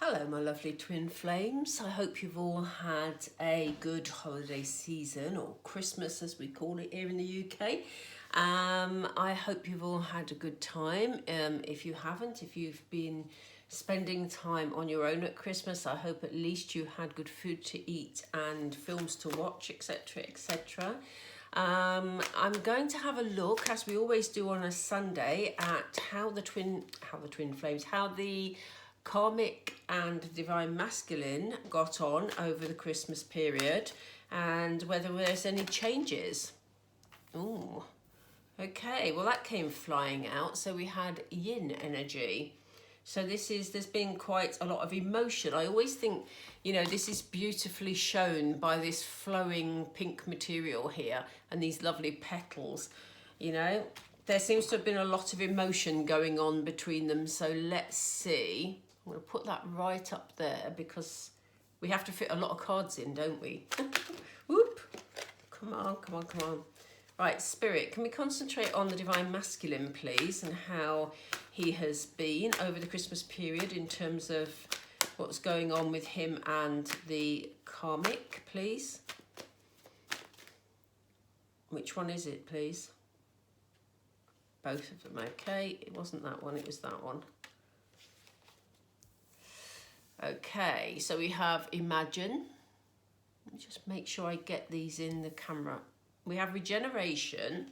Hello my lovely twin flames, I hope you've all had a good holiday season, or Christmas as we call it here in the UK. I hope you've all had a good time. If you haven't, if you've been spending time on your own at Christmas, I hope at least you had good food to eat and films to watch, etc, etc. I'm going to have a look, as we always do on a Sunday, at how the Karmic and Divine Masculine got on over the Christmas period, and whether there's any changes. Ooh, okay, well that came flying out. So we had yin energy. So there's been quite a lot of emotion. I always think, this is beautifully shown by this flowing pink material here and these lovely petals. There seems to have been a lot of emotion going on between them. So let's see. I'm going to put that right up there because we have to fit a lot of cards in, don't we? Whoop. Come on, come on, come on. Right, Spirit, can we concentrate on the Divine Masculine, please, and how he has been over the Christmas period in terms of what's going on with him and the Karmic, please? Which one is it, please? Both of them, okay. It wasn't that one, it was that one. Okay, so we have Imagine. Let me just make sure I get these in the camera. We have Regeneration.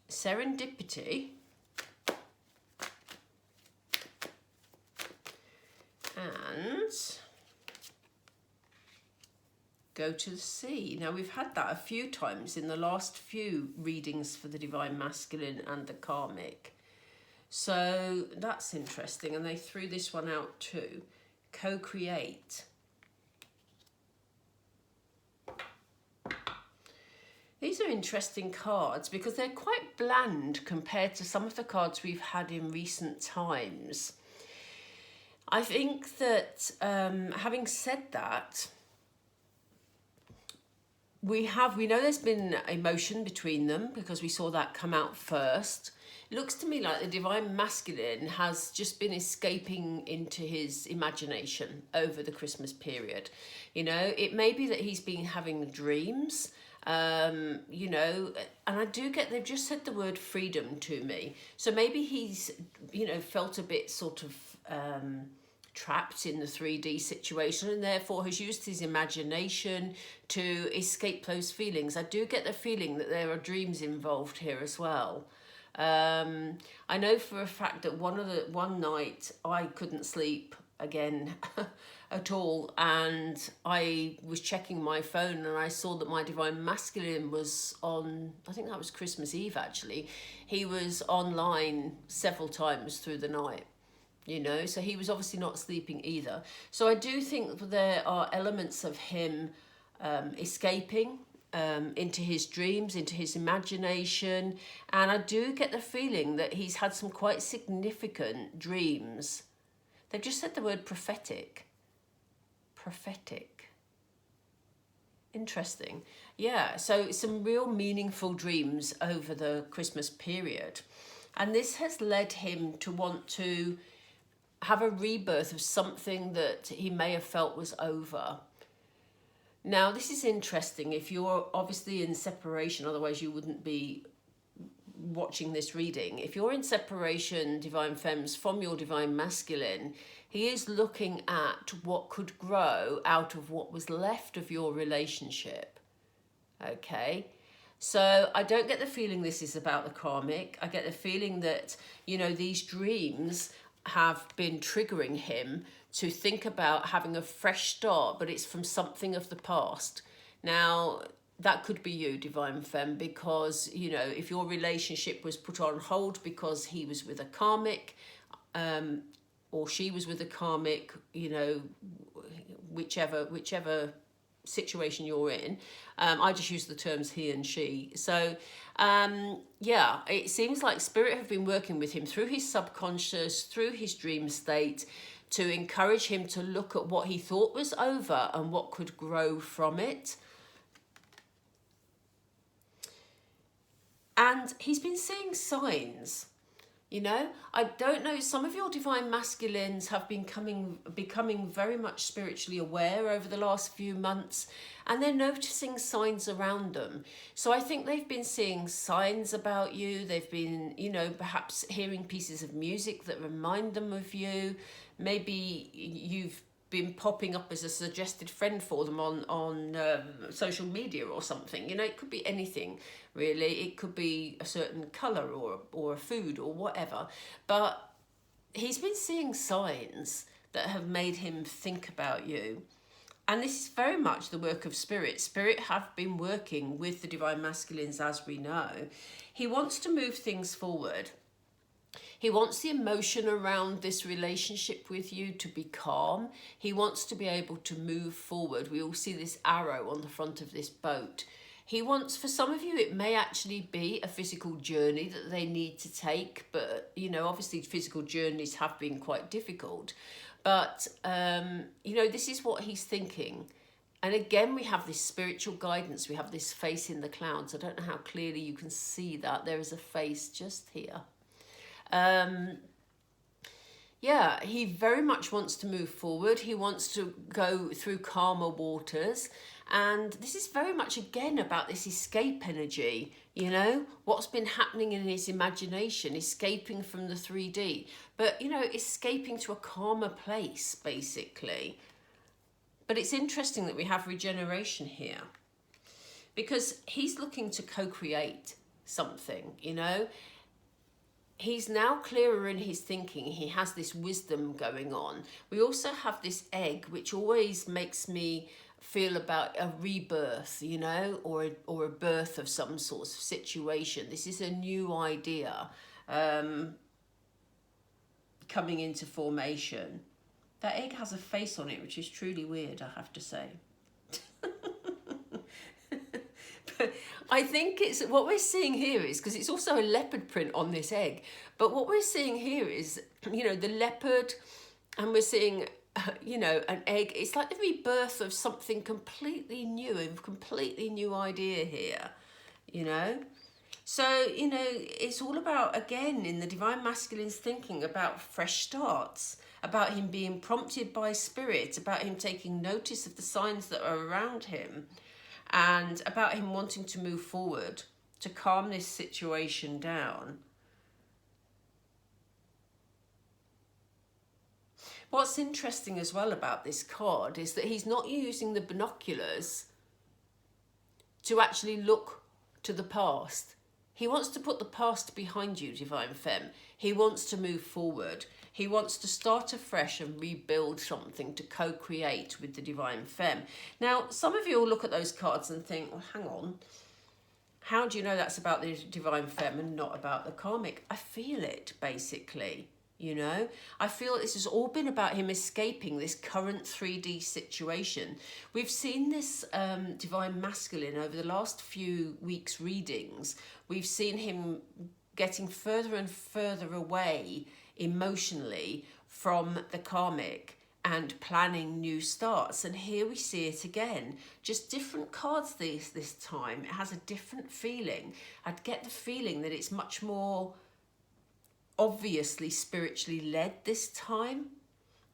Serendipity. And Go to the Sea. Now we've had that a few times in the last few readings for the Divine Masculine and the Karmic. So that's interesting, and they threw this one out too. Co-create. These are interesting cards because they're quite bland compared to some of the cards we've had in recent times. I think that, having said that, we know there's been emotion between them because we saw that come out first. It looks to me like the Divine Masculine has just been escaping into his imagination over the Christmas period. It may be that he's been having dreams, and I do get, they've just said the word freedom to me. So maybe he's, felt a bit sort of trapped in the 3D situation and therefore has used his imagination to escape those feelings. I do get the feeling that there are dreams involved here as well. I know for a fact that one night I couldn't sleep again at all, and I was checking my phone and I saw that my Divine Masculine was on, I think that was Christmas Eve actually. He was online several times through the night, so he was obviously not sleeping either. So I do think that there are elements of him escaping into his dreams, into his imagination, and I do get the feeling that he's had some quite significant dreams. They've just said the word prophetic. Prophetic. Interesting. Yeah, so some real meaningful dreams over the Christmas period. And this has led him to want to have a rebirth of something that he may have felt was over. Now, this is interesting. If you're obviously in separation, otherwise you wouldn't be watching this reading. If you're in separation, Divine Femmes, from your Divine Masculine, he is looking at what could grow out of what was left of your relationship. Okay? So I don't get the feeling this is about the Karmic. I get the feeling that, these dreams have been triggering him to think about having a fresh start, but it's from something of the past. Now, that could be you, Divine Femme, because, if your relationship was put on hold because he was with a Karmic, or she was with a Karmic, whichever situation you're in. I just use the terms he and she. So, yeah, it seems like Spirit have been working with him through his subconscious, through his dream state, to encourage him to look at what he thought was over and what could grow from it. And he's been seeing signs. You know, I don't know, some of your divine masculines have been becoming very much spiritually aware over the last few months, and they're noticing signs around them. So I think they've been seeing signs about you. They've been, you know, perhaps hearing pieces of music that remind them of you. Maybe you've been popping up as a suggested friend for them on social media or something. You know, it could be anything really. It could be a certain colour or a food or whatever. But he's been seeing signs that have made him think about you. And this is very much the work of Spirit. Spirit have been working with the divine masculines, as we know. He wants to move things forward. He wants the emotion around this relationship with you to be calm. He wants to be able to move forward. We all see this arrow on the front of this boat. He wants, for some of you, it may actually be a physical journey that they need to take. But, you know, obviously physical journeys have been quite difficult. But, you know, this is what he's thinking. And again, we have this spiritual guidance. We have this face in the clouds. I don't know how clearly you can see that. There is a face just here. Yeah, he very much wants to move forward. He wants to go through calmer waters. And this is very much, again, about this escape energy, you know, what's been happening in his imagination, escaping from the 3D, but, you know, escaping to a calmer place, basically. But it's interesting that we have regeneration here, because he's looking to co-create something, you know. He's now clearer in his thinking. He has this wisdom going on. We also have this egg, which always makes me feel about a rebirth, you know, or a birth of some sort of situation. This is a new idea coming into formation. That egg has a face on it, which is truly weird, I have to say. I think it's what we're seeing here is, because it's also a leopard print on this egg, but what we're seeing here is, you know, the leopard, and we're seeing, you know, an egg. It's like the rebirth of something completely new, a completely new idea here, you know. So, you know, it's all about, again, in the divine masculine's thinking, about fresh starts, about him being prompted by spirit, about him taking notice of the signs that are around him, and about him wanting to move forward to calm this situation down. What's interesting as well about this card is that he's not using the binoculars to actually look to the past. He wants to put the past behind you, Divine Femme. He wants to move forward. He wants to start afresh and rebuild something to co-create with the Divine Femme. Now, some of you will look at those cards and think, well, hang on. How do you know that's about the Divine Femme and not about the Karmic? I feel it, basically. You know, I feel this has all been about him escaping this current 3D situation. We've seen this divine masculine over the last few weeks' readings. We've seen him getting further and further away emotionally from the Karmic and planning new starts. And here we see it again. Just different cards this time. It has a different feeling. I'd get the feeling that it's much more obviously spiritually led this time,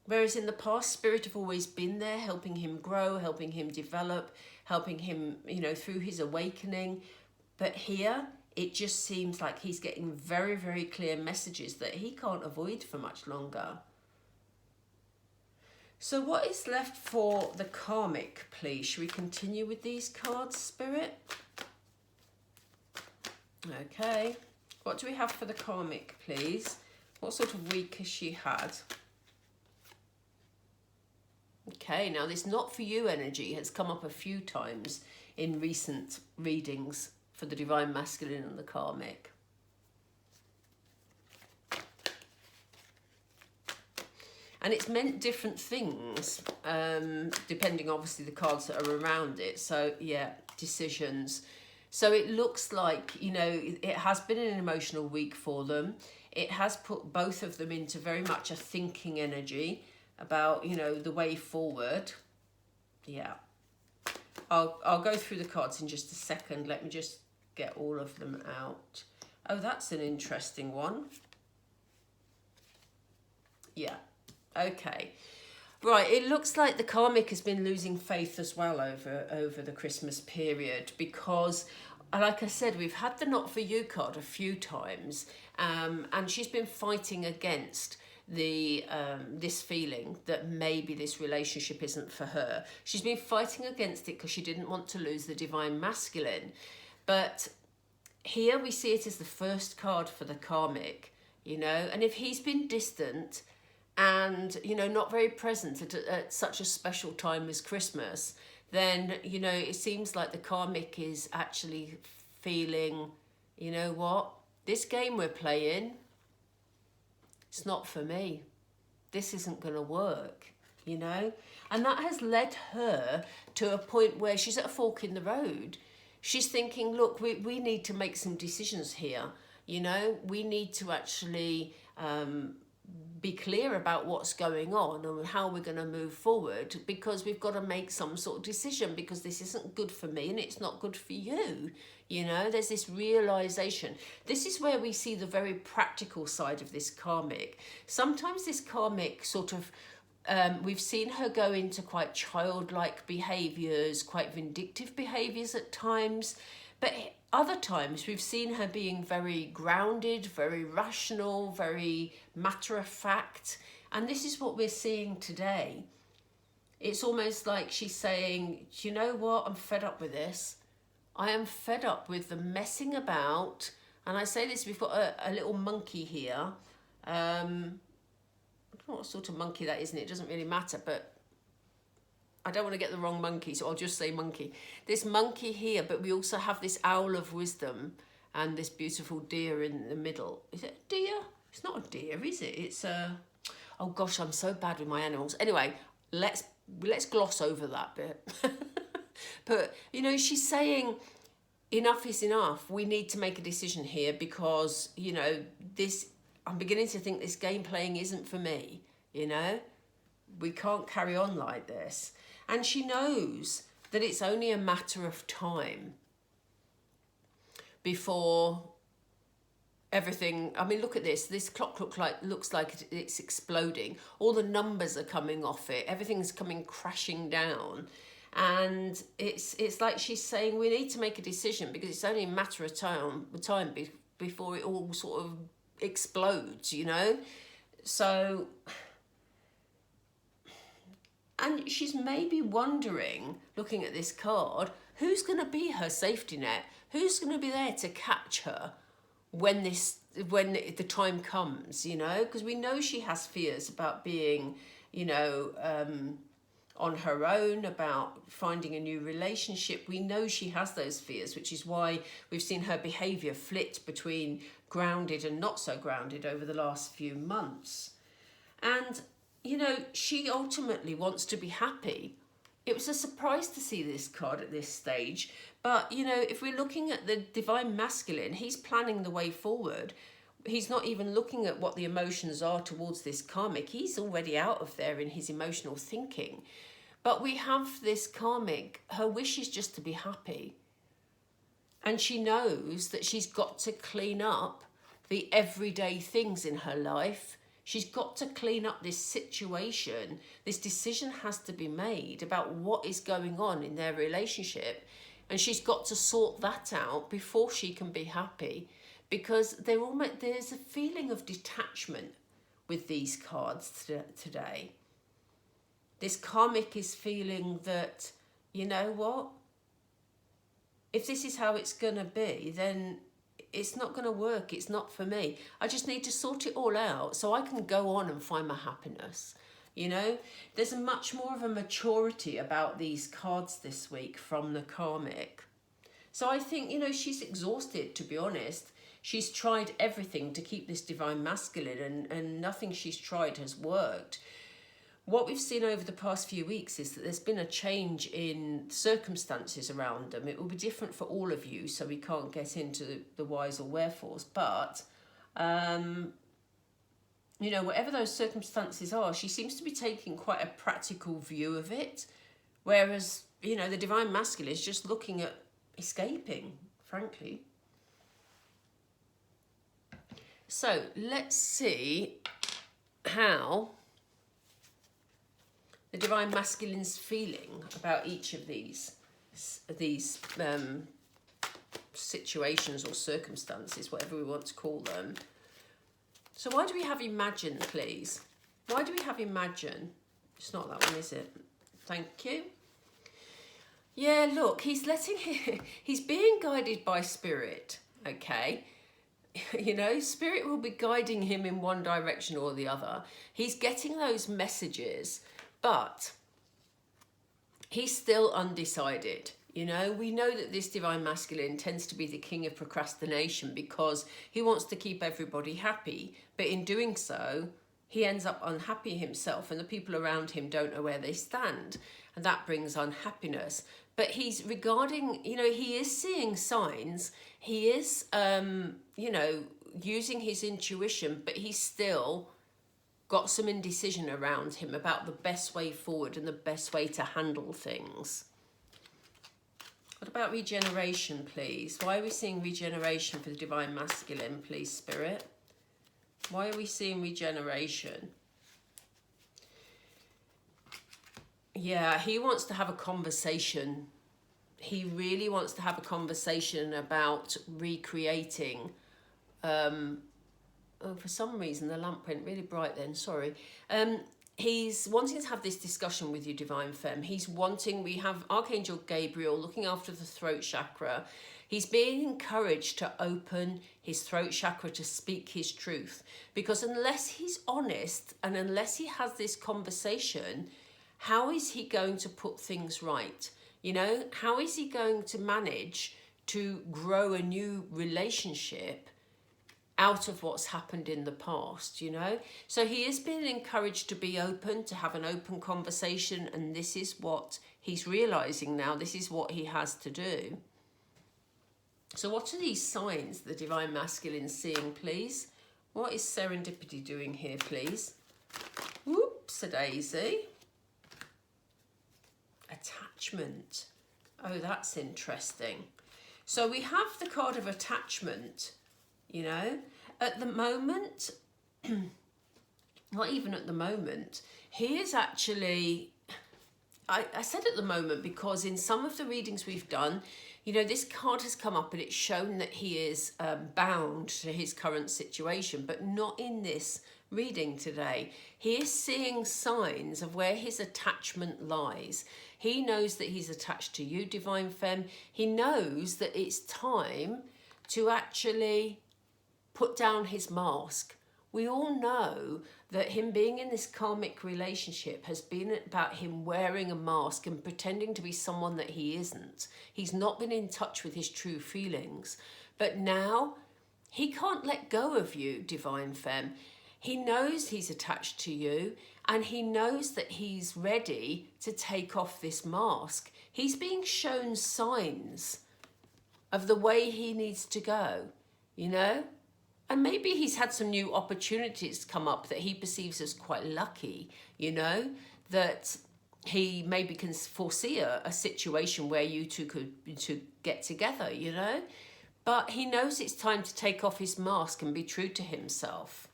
whereas in the past, spirit have always been there, helping him grow, helping him develop, helping him, you know, through his awakening. But here it just seems like he's getting very, very clear messages that he can't avoid for much longer. So what is left for the Karmic, please? Should we continue with these cards, Spirit? Okay. What do we have for the Karmic, please? What sort of week has she had? Okay, now this not for you energy has come up a few times in recent readings for the Divine Masculine and the Karmic. And it's meant different things, depending obviously the cards that are around it. So yeah, decisions. So it looks like, you know, it has been an emotional week for them. It has put both of them into very much a thinking energy about, you know, the way forward. Yeah. I'll go through the cards in just a second. Let me just get all of them out. Oh, that's an interesting one. Yeah. Okay. Right, it looks like the karmic has been losing faith as well over the Christmas period, because, like I said, we've had the Not For You card a few times, and she's been fighting against the this feeling that maybe this relationship isn't for her. She's been fighting against it because she didn't want to lose the divine masculine. But here we see it as the first card for the karmic, you know, and if he's been distant and, you know, not very present at such a special time as Christmas, then, you know, it seems like the karmic is actually feeling, you know what, this game we're playing, it's not for me. This isn't going to work, you know? And that has led her to a point where she's at a fork in the road. She's thinking, look, we need to make some decisions here, you know? We need to actually be clear about what's going on and how we're going to move forward, because we've got to make some sort of decision, because this isn't good for me and it's not good for you. You know, there's this realization. This is where we see the very practical side of this karmic. Sometimes this karmic sort of, we've seen her go into quite childlike behaviors, quite vindictive behaviors at times, but other times we've seen her being very grounded, very rational, very matter of fact. And this is what we're seeing today. It's almost like she's saying, do you know what? I'm fed up with this. I am fed up with the messing about. And I say this, we've got a little monkey here. I don't know what sort of monkey that is, and it doesn't really matter, but I don't want to get the wrong monkey, so I'll just say monkey. This monkey here, but we also have this owl of wisdom and this beautiful deer in the middle. Is it a deer? It's not a deer, is it? It's a... Oh gosh, I'm so bad with my animals. Anyway, let's gloss over that bit. But, you know, she's saying enough is enough. We need to make a decision here because, you know, this... I'm beginning to think this game playing isn't for me, you know? We can't carry on like this. And she knows that it's only a matter of time before everything... I mean, look at this. This clock looks like it's exploding. All the numbers are coming off it. Everything's coming crashing down. And it's like she's saying we need to make a decision because it's only a matter of time before it all sort of explodes, you know? So... And she's maybe wondering, looking at this card, who's going to be her safety net? Who's going to be there to catch her when the time comes, you know? Because we know she has fears about being, you know, on her own, about finding a new relationship. We know she has those fears, which is why we've seen her behaviour flit between grounded and not so grounded over the last few months. And... you know, she ultimately wants to be happy. It was a surprise to see this card at this stage. But, you know, if we're looking at the divine masculine, he's planning the way forward. He's not even looking at what the emotions are towards this karmic. He's already out of there in his emotional thinking. But we have this karmic. Her wish is just to be happy. And she knows that she's got to clean up the everyday things in her life. She's got to clean up this situation. This decision has to be made about what is going on in their relationship. And she's got to sort that out before she can be happy. Because there's a feeling of detachment with these cards today. This karmic is feeling that, you know what? If this is how it's going to be, then... it's not going to work. It's not for me. I just need to sort it all out so I can go on and find my happiness. You know, there's much more of a maturity about these cards this week from the karmic. So I think, you know, she's exhausted, to be honest. She's tried everything to keep this divine masculine and nothing she's tried has worked. What we've seen over the past few weeks is that there's been a change in circumstances around them. It will be different for all of you, so we can't get into the whys or wherefores. But, you know, whatever those circumstances are, she seems to be taking quite a practical view of it. Whereas, you know, the divine masculine is just looking at escaping, frankly. So, let's see... how the Divine Masculine's feeling about each of these situations or circumstances, whatever we want to call them. So why do we have imagine, please? Why do we have imagine? It's not that one, is it? Thank you. Yeah, look, he's being guided by spirit, okay? You know, spirit will be guiding him in one direction or the other. He's getting those messages, but he's still undecided. You know, we know that this Divine Masculine tends to be the king of procrastination because he wants to keep everybody happy. But in doing so, he ends up unhappy himself and the people around him don't know where they stand. And that brings unhappiness. But he's regarding, you know, he is seeing signs. He is, you know, using his intuition, but he's still got some indecision around him about the best way forward and the best way to handle things. What about regeneration, please? Why are we seeing regeneration for the Divine Masculine, please, Spirit? Why are we seeing regeneration? Yeah, he wants to have a conversation. He really wants to have a conversation about recreating. Oh, for some reason, the lamp went really bright then, sorry. He's wanting to have this discussion with you, Divine Femme. He's wanting, we have Archangel Gabriel looking after the throat chakra. He's being encouraged to open his throat chakra to speak his truth. Because unless he's honest and unless he has this conversation, how is he going to put things right? You know, how is he going to manage to grow a new relationship out of what's happened in the past, you know? So he is being encouraged to be open, to have an open conversation, and this is what he's realizing now. This is what he has to do. So what are these signs the Divine Masculine seeing, please? What is serendipity doing here, please? Whoops-a-daisy. Attachment. Oh, that's interesting. So we have the card of attachment. You know, at the moment, not even at the moment, he is actually, I said at the moment because in some of the readings we've done, you know, this card has come up and it's shown that he is bound to his current situation, but not in this reading today. He is seeing signs of where his attachment lies. He knows that he's attached to you, Divine Femme. He knows that it's time to actually put down his mask. We all know that him being in this karmic relationship has been about him wearing a mask and pretending to be someone that he isn't. He's not been in touch with his true feelings. But now he can't let go of you, Divine Femme. He knows he's attached to you and he knows that he's ready to take off this mask. He's being shown signs of the way he needs to go, you know? And maybe he's had some new opportunities come up that he perceives as quite lucky, you know, that he maybe can foresee a situation where you two could get together, you know. But he knows it's time to take off his mask and be true to himself.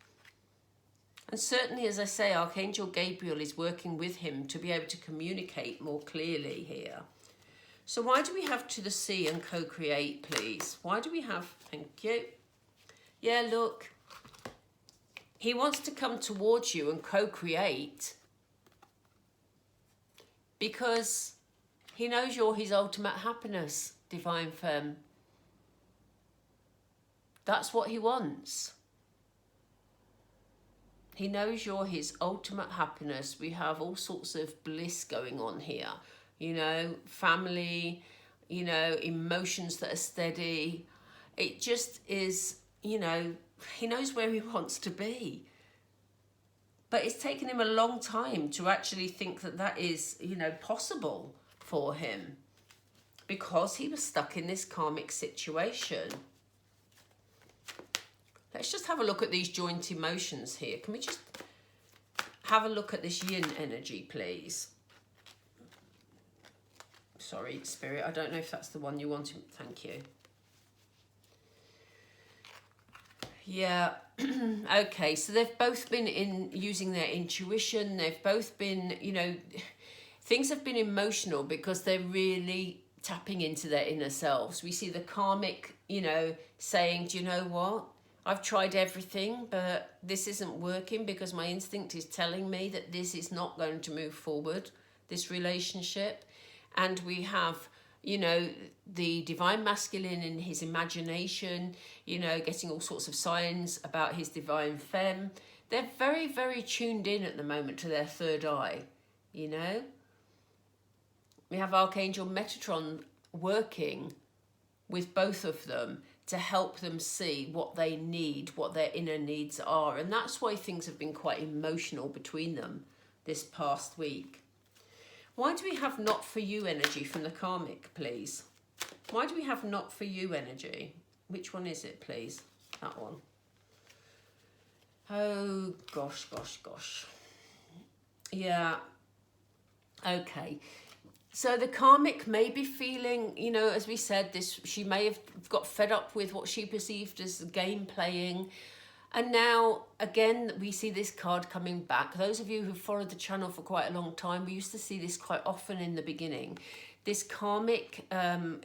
And certainly, as I say, Archangel Gabriel is working with him to be able to communicate more clearly here. So why do we have to the sea and co-create, please? Why do we have, thank you. Yeah, look, he wants to come towards you and co-create because he knows you're his ultimate happiness, Divine Femme. That's what he wants. He knows you're his ultimate happiness. We have all sorts of bliss going on here, you know, family, you know, emotions that are steady. It just is, you know, he knows where he wants to be. But it's taken him a long time to actually think that that is, you know, possible for him because he was stuck in this karmic situation. Let's just have a look at these joint emotions here. Can we just have a look at this yin energy, please? Sorry, Spirit, I don't know if that's the one you wanted. Thank you. Yeah. Okay, so they've both been using their intuition. They've both been, you know, things have been emotional because they're really tapping into their inner selves. We see the karmic, you know, saying, do you know what? I've tried everything, but this isn't working because my instinct is telling me that this is not going to move forward, this relationship. And we have, you know, the divine masculine in his imagination, you know, getting all sorts of signs about his divine femme. They're very, very tuned in at the moment to their third eye, you know. We have Archangel Metatron working with both of them to help them see what they need, what their inner needs are. And that's why things have been quite emotional between them this past week. Why do we have not for you energy from the karmic, please? Why do we have not for you energy? Which one is it, please? That one. Oh, gosh, gosh, gosh. Yeah. Okay. So the karmic may be feeling, you know, as we said, this, she may have got fed up with what she perceived as game playing. And now, again, we see this card coming back. Those of you who followed the channel for quite a long time, we used to see this quite often in the beginning. This karmic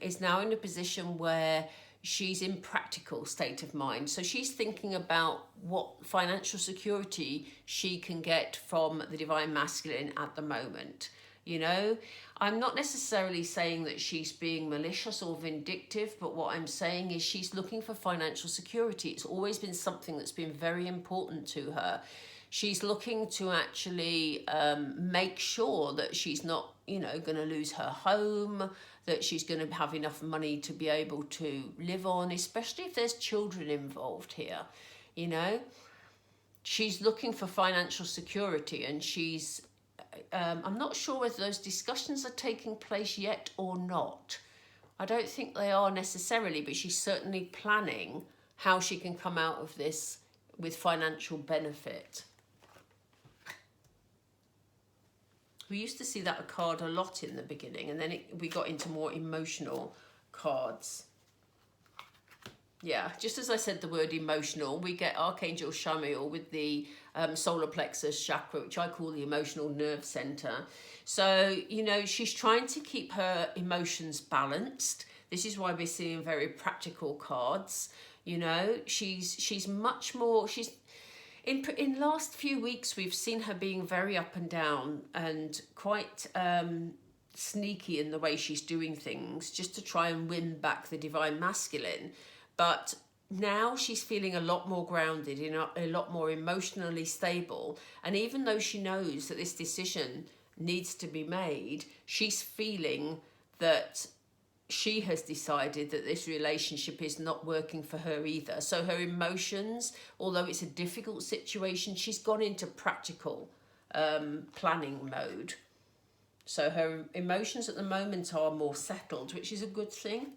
is now in a position where she's in practical state of mind. So she's thinking about what financial security she can get from the divine masculine at the moment. You know, I'm not necessarily saying that she's being malicious or vindictive, but what I'm saying is she's looking for financial security. It's always been something that's been very important to her. She's looking to actually make sure that she's not, you know, going to lose her home, that she's going to have enough money to be able to live on, especially if there's children involved here, you know. She's looking for financial security, and she's I'm not sure whether those discussions are taking place yet or not. I don't think they are necessarily, but she's certainly planning how she can come out of this with financial benefit. We used to see that card a lot in the beginning, and then we got into more emotional cards. Yeah, just as I said the word emotional, we get Archangel Shamiel with the solar plexus chakra, which I call the emotional nerve center. So, you know, she's trying to keep her emotions balanced. This is why we're seeing very practical cards. You know, she's much more, she's in last few weeks, we've seen her being very up and down and quite sneaky in the way she's doing things, just to try and win back the divine masculine. But now she's feeling a lot more grounded, a lot more emotionally stable. And even though she knows that this decision needs to be made, she's feeling that she has decided that this relationship is not working for her either. So her emotions, although it's a difficult situation, she's gone into practical planning mode. So her emotions at the moment are more settled, which is a good thing,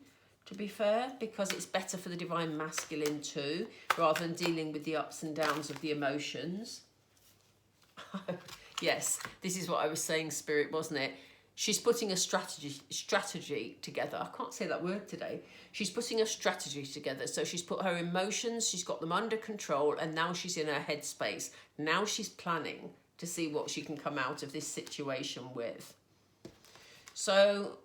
to be fair, because it's better for the divine masculine too, rather than dealing with the ups and downs of the emotions. Yes, this is what I was saying, Spirit, wasn't it? She's putting a strategy together. I can't say that word today. She's putting a strategy together. So she's put her emotions, she's got them under control, and now she's in her headspace. Now she's planning to see what she can come out of this situation with. So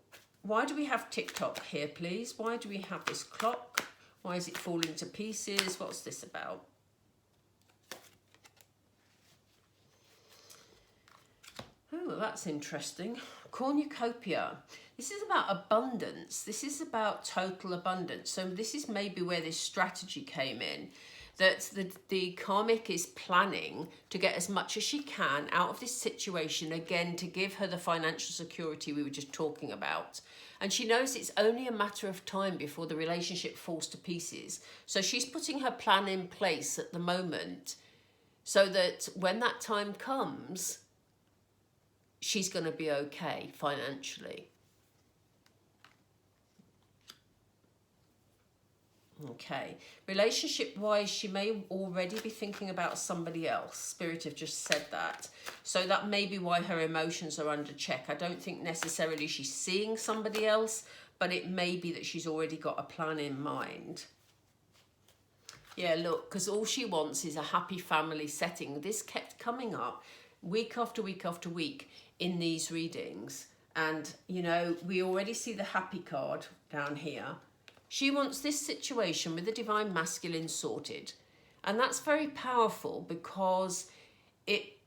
why do we have TikTok here, please? Why do we have this clock? Why is it falling to pieces? What's this about? Oh, that's interesting. Cornucopia. This is about abundance. This is about total abundance. So this is maybe where this strategy came in. That the karmic is planning to get as much as she can out of this situation, again, to give her the financial security we were just talking about. And she knows it's only a matter of time before the relationship falls to pieces. So she's putting her plan in place at the moment so that when that time comes, she's going to be okay financially. Okay, relationship-wise, she may already be thinking about somebody else. Spirit have just said that. So that may be why her emotions are under check. I don't think necessarily she's seeing somebody else, but it may be that she's already got a plan in mind. Yeah, look, because all she wants is a happy family setting. This kept coming up week after week after week in these readings. And, you know, we already see the happy card down here. She wants this situation with the divine masculine sorted. And that's very powerful because it,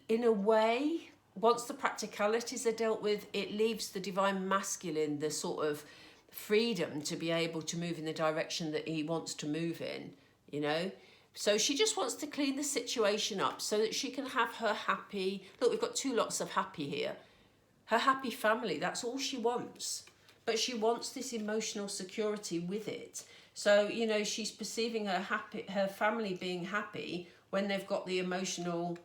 in a way, once the practicalities are dealt with, it leaves the divine masculine the sort of freedom to be able to move in the direction that he wants to move in, you know. So she just wants to clean the situation up so that she can have her happy, look, we've got two lots of happy here, her happy family. That's all she wants, but she wants this emotional security with it. So, you know, she's perceiving her family being happy when they've got the emotional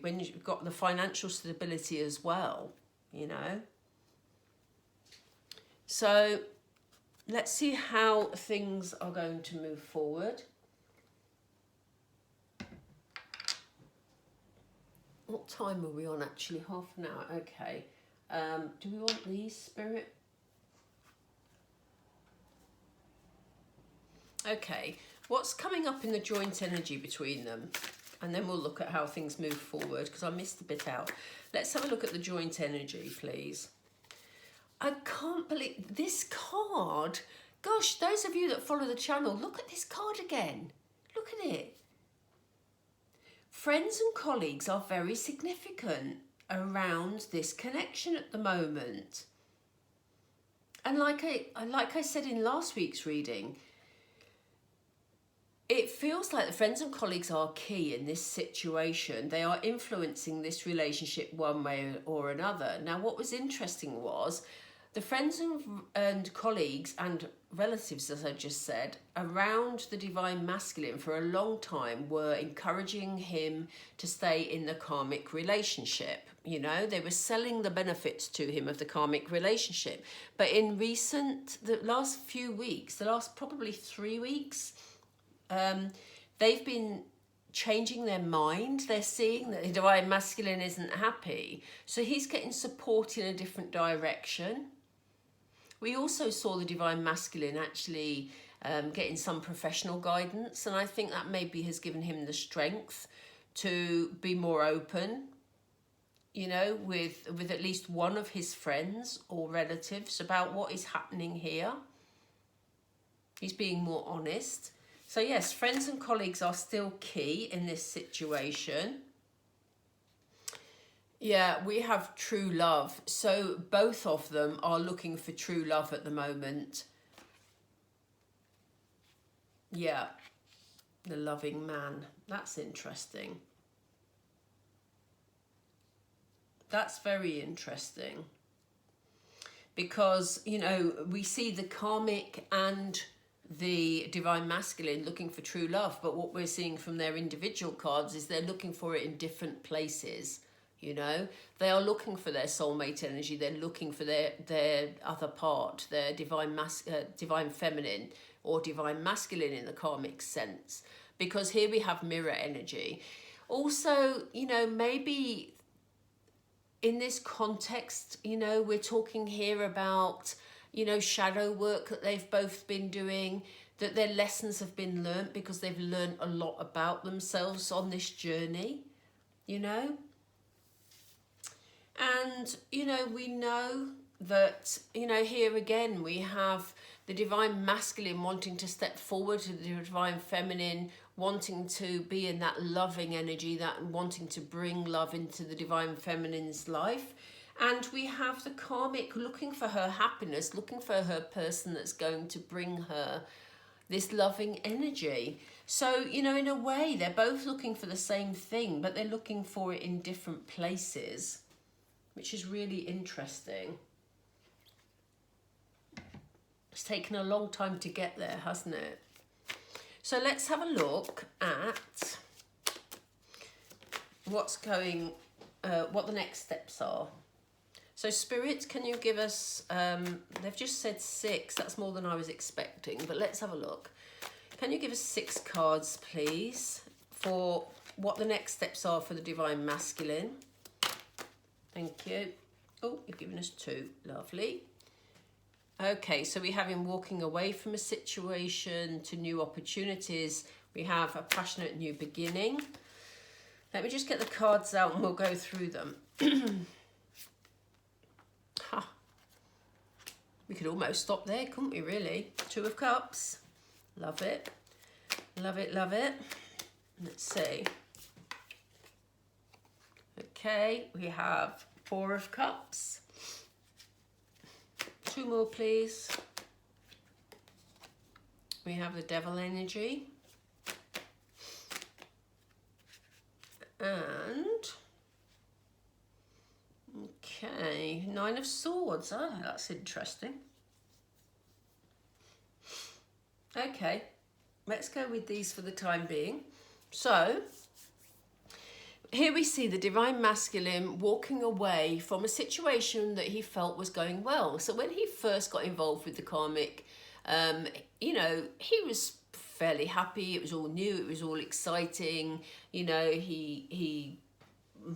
when you've got the financial stability as well, you know. So let's see how things are going to move forward. What time are we on actually? Half an hour, okay. Do we want these, Spirit? Okay, what's coming up in the joint energy between them? And then we'll look at how things move forward, because I missed a bit out. Let's have a look at the joint energy, please. I can't believe this card. Gosh, those of you that follow the channel, look at this card again. Look at it. Friends and colleagues are very significant around this connection at the moment. And like I said in last week's reading, it feels like the friends and colleagues are key in this situation. They are influencing this relationship one way or another. Now, what was interesting was the friends and colleagues and relatives, as I just said, around the divine masculine for a long time were encouraging him to stay in the karmic relationship. You know, they were selling the benefits to him of the karmic relationship. But in the last few weeks, the last probably 3 weeks, they've been changing their mind. They're seeing that the divine masculine isn't happy. So he's getting support in a different direction. We also saw the divine masculine actually getting some professional guidance. And I think that maybe has given him the strength to be more open, you know, with at least one of his friends or relatives about what is happening here. He's being more honest. So yes, friends and colleagues are still key in this situation. Yeah, we have true love. So both of them are looking for true love at the moment. Yeah, the loving man. That's interesting. That's very interesting. Because, you know, we see the karmic and the divine masculine looking for true love, but what we're seeing from their individual cards is they're looking for it in different places. You know, they are looking for their soulmate energy. They're looking for their other part, their divine feminine or divine masculine in the karmic sense, because here we have mirror energy. Also, you know, maybe in this context, you know, we're talking here about, you know, shadow work that they've both been doing, that their lessons have been learnt because they've learned a lot about themselves on this journey, you know. And, you know, we know that, you know, here again we have the divine masculine wanting to step forward to the divine feminine, wanting to be in that loving energy, that wanting to bring love into the divine feminine's life. And we have the karmic looking for her happiness, looking for her person that's going to bring her this loving energy. So, you know, in a way, they're both looking for the same thing, but they're looking for it in different places, which is really interesting. It's taken a long time to get there, hasn't it? So let's have a look at what the next steps are. So Spirit, can you give us, they've just said 6, that's more than I was expecting, but let's have a look. Can you give us 6 cards, please, for what the next steps are for the divine masculine? Thank you. Oh, you've given us 2, lovely. Okay, so we have him walking away from a situation to new opportunities. We have a passionate new beginning. Let me just get the cards out and we'll go through them. We could almost stop there, couldn't we, really? Two of Cups. Love it. Love it, love it. Let's see. Okay, we have Four of Cups. Two more, please. We have the Devil energy. And, okay, Nine of Swords. Oh, that's interesting. Okay, let's go with these for the time being. So, here we see the Divine Masculine walking away from a situation that he felt was going well. So when he first got involved with the Karmic, you know, he was fairly happy. It was all new. It was all exciting. You know, he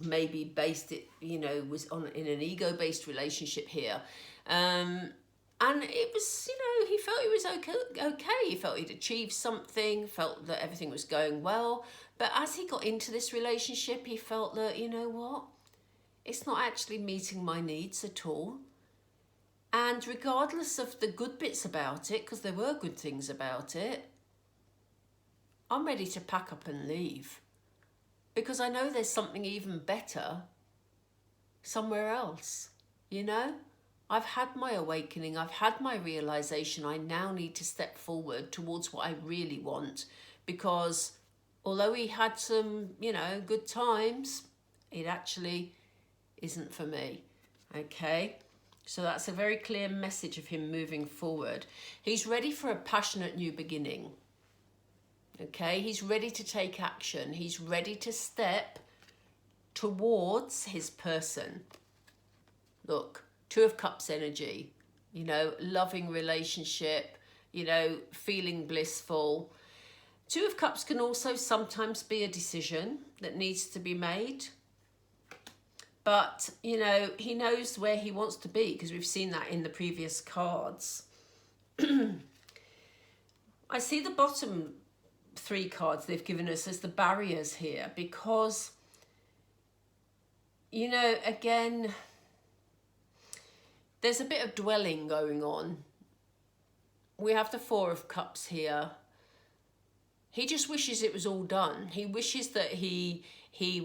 maybe based it, you know, was in an ego-based relationship here. And it was, you know, he felt it was okay. He felt he'd achieved something, felt that everything was going well. But as he got into this relationship, he felt that, you know what, it's not actually meeting my needs at all. And regardless of the good bits about it, because there were good things about it, I'm ready to pack up and leave. Because I know there's something even better somewhere else, you know? I've had my awakening, I've had my realization. I now need to step forward towards what I really want, because although he had some, you know, good times, it actually isn't for me. Okay, so that's a very clear message of him moving forward. He's ready for a passionate new beginning. Okay, he's ready to take action. He's ready to step towards his person. Look, Two of Cups energy, you know, loving relationship, you know, feeling blissful. Two of Cups can also sometimes be a decision that needs to be made. But, you know, he knows where he wants to be, because we've seen that in the previous cards. I see the bottom three cards they've given us as the barriers here, because, you know, again, there's a bit of dwelling going on. We have the Four of Cups here. He just wishes it was all done. He wishes that he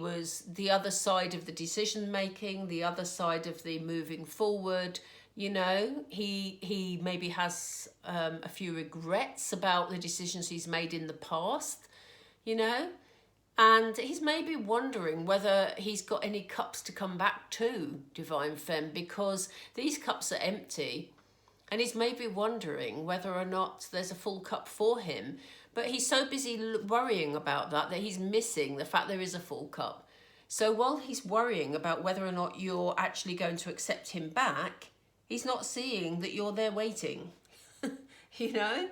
was the other side of the decision making, the other side of the moving forward. You know, he maybe has a few regrets about the decisions he's made in the past, you know, and he's maybe wondering whether he's got any cups to come back to, Divine Femme, because these cups are empty, and he's maybe wondering whether or not there's a full cup for him. But he's so busy worrying about that he's missing the fact there is a full cup. So while he's worrying about whether or not you're actually going to accept him back, he's not seeing that you're there waiting, you know?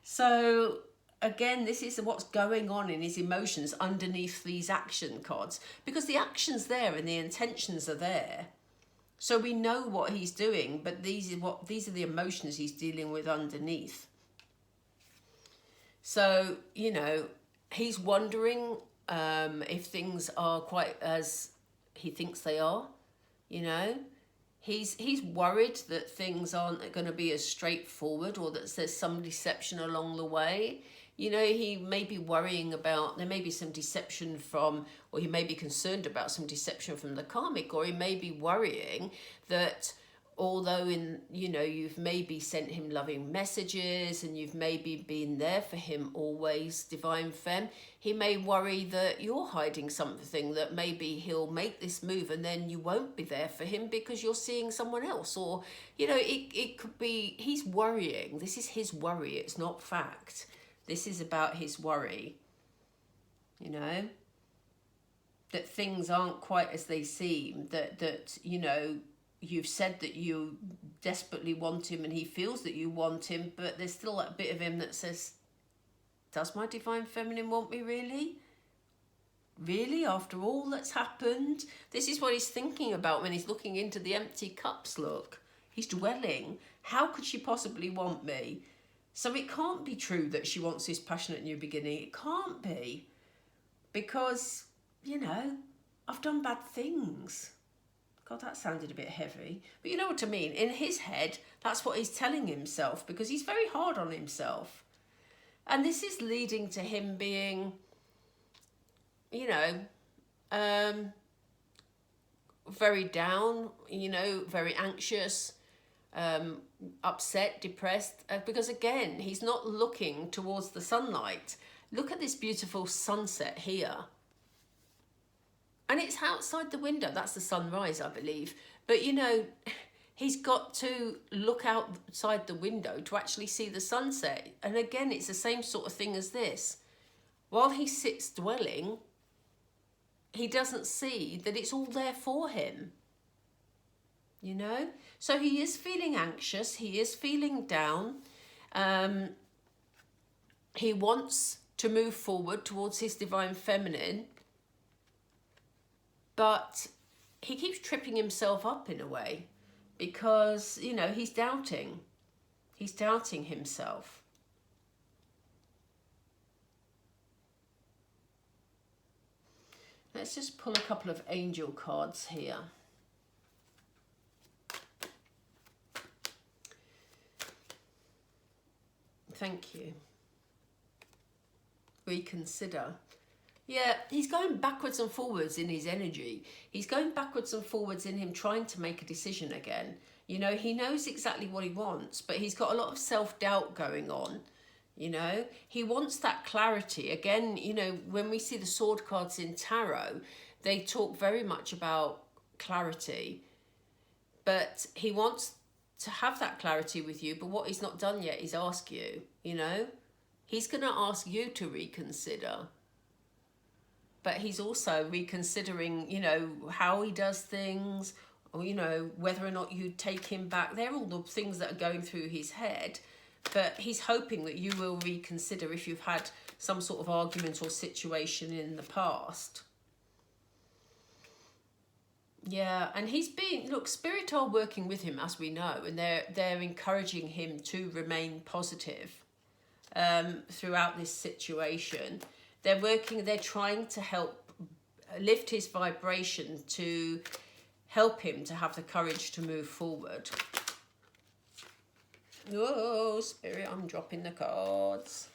So again, this is what's going on in his emotions underneath these action cards, because the action's there and the intentions are there. So we know what he's doing, but these are the emotions he's dealing with underneath. So, you know, he's wondering if things are quite as he thinks they are, you know. He's worried that things aren't going to be as straightforward, or that there's some deception along the way. You know, he may be worrying about, there may be some deception from, or he may be concerned about some deception from the Karmic, or he may be worrying that although you've maybe sent him loving messages and you've maybe been there for him always, Divine Femme, he may worry that you're hiding something, that maybe he'll make this move and then you won't be there for him because you're seeing someone else. Or, you know, it could be, he's worrying. This is his worry. It's not fact. This is about his worry, you know, that things aren't quite as they seem, that you know, you've said that you desperately want him and he feels that you want him, but there's still that bit of him that says, does my Divine Feminine want me really? Really, after all that's happened? This is what he's thinking about when he's looking into the empty cups, look. He's dwelling. How could she possibly want me? So it can't be true that she wants this passionate new beginning. It can't be. Because, you know, I've done bad things. God, that sounded a bit heavy. But you know what I mean? In his head, that's what he's telling himself, because he's very hard on himself. And this is leading to him being, you know, very down, you know, very anxious, upset, depressed, because again, he's not looking towards the sunlight. Look at this beautiful sunset here. And it's outside the window. That's the sunrise, I believe. But, you know, he's got to look outside the window to actually see the sunset. And again, it's the same sort of thing as this. While he sits dwelling, he doesn't see that it's all there for him. You know? So he is feeling anxious. He is feeling down. He wants to move forward towards his divine feminine. But he keeps tripping himself up in a way because, you know, he's doubting. He's doubting himself. Let's just pull a couple of angel cards here. Thank you. Reconsider. Yeah, he's going backwards and forwards in his energy. He's going backwards and forwards in him trying to make a decision again. You know, he knows exactly what he wants, but he's got a lot of self-doubt going on. You know, he wants that clarity. Again, you know, when we see the sword cards in tarot, they talk very much about clarity. But he wants to have that clarity with you, but what he's not done yet is ask you, you know. He's going to ask you to reconsider. But he's also reconsidering, you know, how he does things, or, you know, whether or not you take him back. They're all the things that are going through his head. But he's hoping that you will reconsider if you've had some sort of argument or situation in the past. Yeah, and he's been, look, Spirit are working with him, as we know, and they're encouraging him to remain positive throughout this situation. They're trying to help lift his vibration to help him to have the courage to move forward. Oh, Spirit, I'm dropping the cards.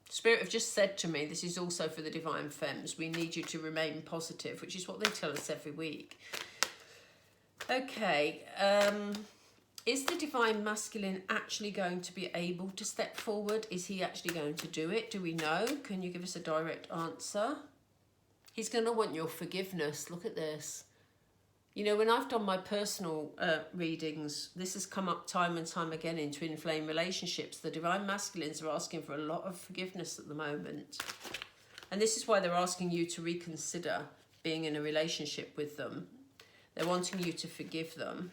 Spirit have just said to me, this is also for the Divine Femmes, we need you to remain positive, which is what they tell us every week. Okay, is the Divine Masculine actually going to be able to step forward? Is he actually going to do it? Do we know? Can you give us a direct answer? He's going to want your forgiveness. Look at this. You know, when I've done my personal readings, this has come up time and time again in twin flame relationships. The Divine Masculines are asking for a lot of forgiveness at the moment. And this is why they're asking you to reconsider being in a relationship with them. They're wanting you to forgive them.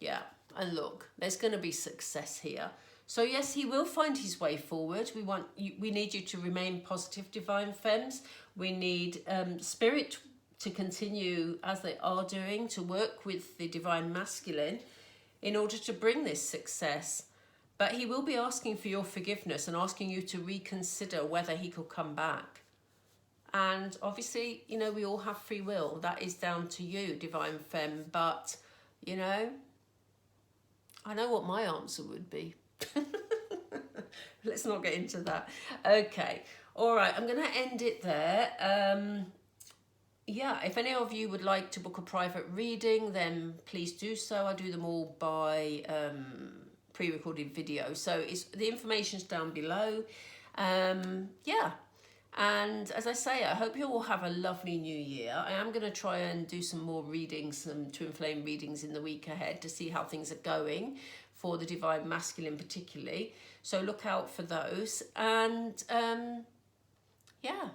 Yeah, and look, there's going to be success here. So yes, he will find his way forward. We need you to remain positive, Divine Femmes. We need Spirit to continue as they are doing, to work with the Divine Masculine in order to bring this success. But he will be asking for your forgiveness and asking you to reconsider whether he could come back. And obviously, you know, we all have free will. That is down to you, Divine Femme. But, you know, I know what my answer would be. Let's not get into that. Okay. All right. I'm going to end it there. Yeah, if any of you would like to book a private reading, then please do so. I do them all by pre-recorded video. So the information's down below. Yeah. And as I say, I hope you all have a lovely new year. I am going to try and do some more readings, some twin flame readings in the week ahead to see how things are going for the Divine Masculine particularly. So look out for those. And yeah,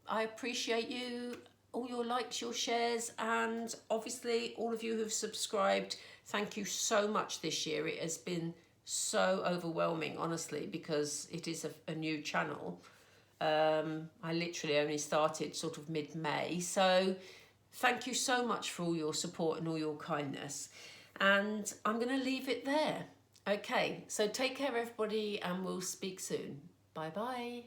I appreciate you, all your likes, your shares, and obviously all of you who've subscribed. Thank you so much this year. It has been so overwhelming, honestly, because it is a new channel. I literally only started sort of mid-May. So Thank you so much for all your support and all your kindness. And I'm going to leave it there. Okay, so take care, everybody, and we'll speak soon. Bye bye.